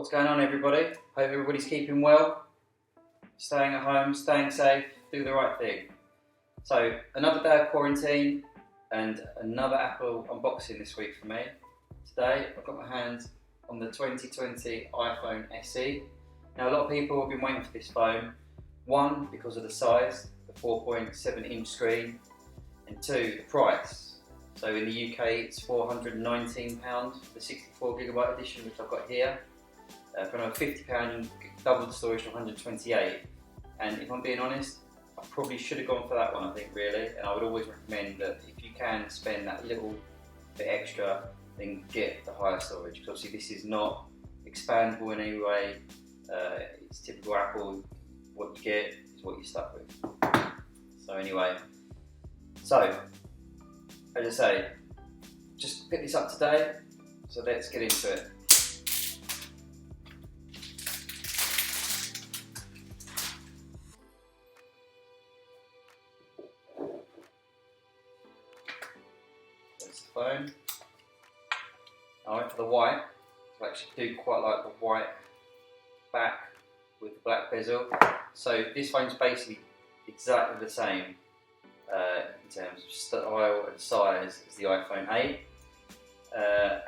What's going on, everybody? Hope everybody's keeping well, staying at home, staying safe, do the right thing. So another day of quarantine and another Apple unboxing this week for me. Today I've got my hands on the 2020 iPhone SE. Now a lot of people have been waiting for this phone. One, because of the size, the 4.7 inch screen, and two, the price. So in the UK it's £419 for the 64GB edition, which I've got here. For another £50, double the storage to 128. And if I'm being honest, I probably should have gone for that one, I think, really. And I would always recommend that if you can spend that little bit extra, then get the higher storage. Because obviously this is not expandable in any way. It's typical Apple. What you get is what you're stuck with. So anyway, as I say, just pick this up today. So let's get into it. Phone. I went for the white. I actually do quite like the white back with the black bezel. So this phone's basically exactly the same in terms of style and size as the iPhone 8.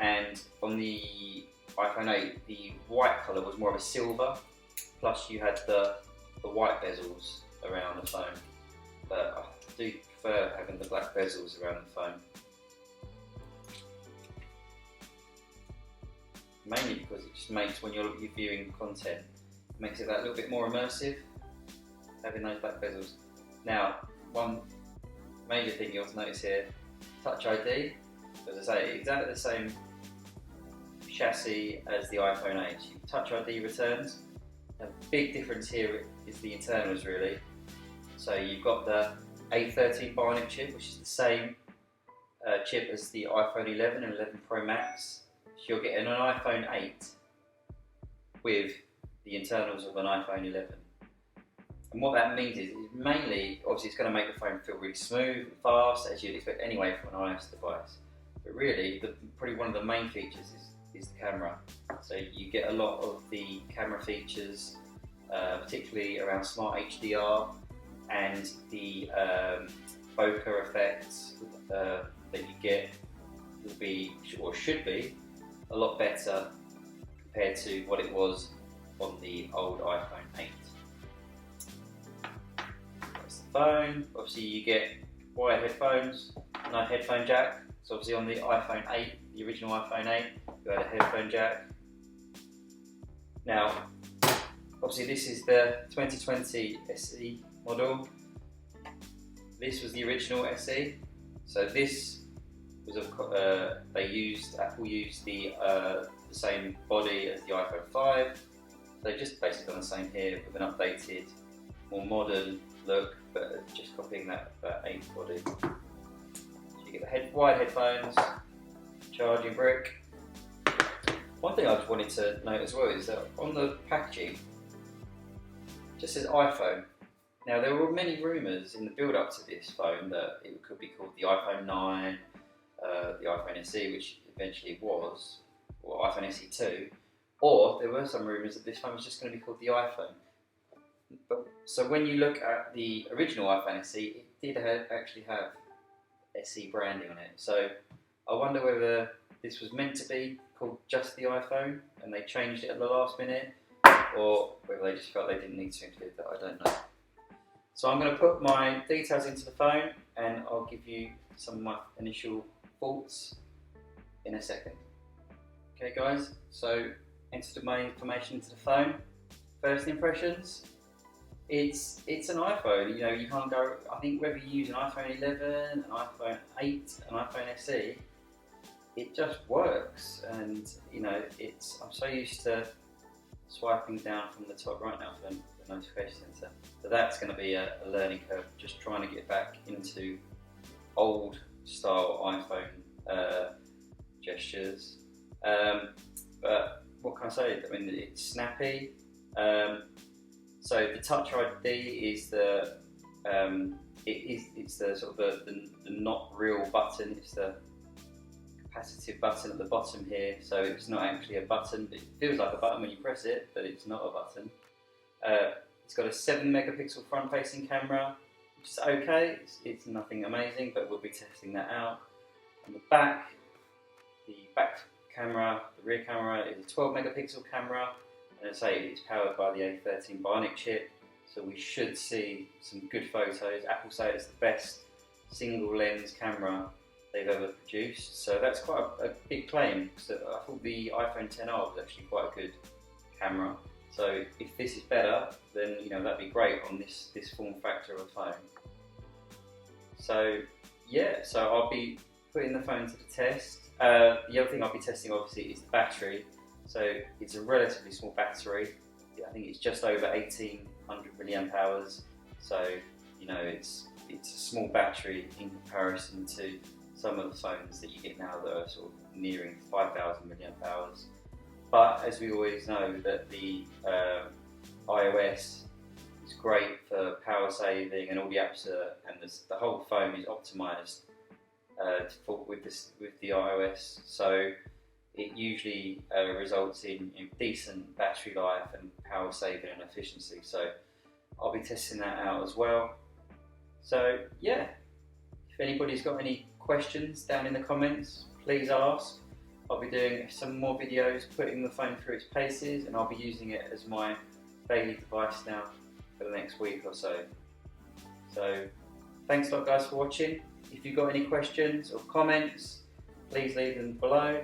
And on the iPhone 8, the white colour was more of a silver. Plus you had the white bezels around the phone. But I do prefer having the black bezels around the phone. Mainly because it just makes, when you're viewing content, it makes it that little bit more immersive, having those black bezels. Now, one major thing you'll notice here, Touch ID. As I say, exactly the same chassis as the iPhone 8. Touch ID returns. The big difference here is the internals, really. So you've got the A13 Bionic chip, which is the same chip as the iPhone 11 and 11 Pro Max. You're getting an iPhone 8 with the internals of an iPhone 11. And what that means is mainly, obviously it's going to make the phone feel really smooth and fast, as you'd expect anyway from an iOS device. But really, probably one of the main features is the camera. So you get a lot of the camera features, particularly around Smart HDR and the bokeh effects that you get will be, or should be, a lot better compared to what it was on the old iPhone 8. That's the phone. Obviously you get wired headphones, no headphone jack. So obviously on the iPhone 8, the original iPhone 8, you had a headphone jack. Now, obviously this is the 2020 SE model. This was the original SE. So this was Apple used the same body as the iPhone 5. They just basically done the same here with an updated, more modern look, but just copying that 8 body. So you get the wired headphones, charging brick. One thing I just wanted to note as well is that on the packaging, it just says iPhone. Now there were many rumours in the build-up to this phone that it could be called the iPhone 9. The iPhone SE, which eventually was, or iPhone SE 2, or there were some rumours that this phone was just going to be called the iPhone. But, so when you look at the original iPhone SE, it did actually have SE branding on it. So I wonder whether this was meant to be called just the iPhone and they changed it at the last minute, or whether they just felt they didn't need to include that. I don't know. So I'm going to put my details into the phone and I'll give you some of my initial thoughts in a second. Okay guys, so entered my information into the phone. First impressions, it's an iPhone. You know, you can't go, I think whether you use an iPhone 11, an iPhone 8, an iPhone SE, it just works. And you know, I'm so used to swiping down from the top right now for the notification center. So that's going to be a learning curve, just trying to get back into old style iPhone gestures. But what can I say? I mean, it's snappy. So the Touch ID is it's the sort of the not real button. It's the capacitive button at the bottom here, so it's not actually a button, but it feels like a button when you press it, but it's not a button. It's got a 7 megapixel front facing camera, which is okay, it's nothing amazing, but we'll be testing that out. On the back camera, the rear camera is a 12 megapixel camera, and as I say, it's powered by the A13 Bionic chip, so we should see some good photos. Apple say it's the best single lens camera they've ever produced, so that's quite a big claim. So I thought the iPhone XR was actually quite a good camera, so if this is better, then that'd be great on this form factor of a phone. So yeah, so I'll be putting the phone to the test. The other thing I'll be testing obviously is the battery. So it's a relatively small battery. I think it's just over 1800 milliamp hours. So it's a small battery in comparison to some of the phones that you get now that are sort of nearing 5000 milliamp hours. But as we always know, that the iOS is great for power saving, and all the apps and the whole phone is optimized with the iOS, so it usually results in decent battery life and power saving and efficiency. So I'll be testing that out as well. So yeah, if anybody's got any questions down in the comments, please ask. I'll be doing some more videos putting the phone through its paces, and I'll be using it as my daily device now for the next week or so. So thanks a lot guys for watching. If you've got any questions or comments, please leave them below.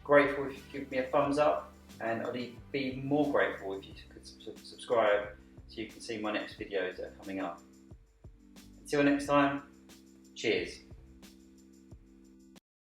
Grateful if you give me a thumbs up, and I'd be more grateful if you could subscribe so you can see my next videos that are coming up. Until next time, cheers.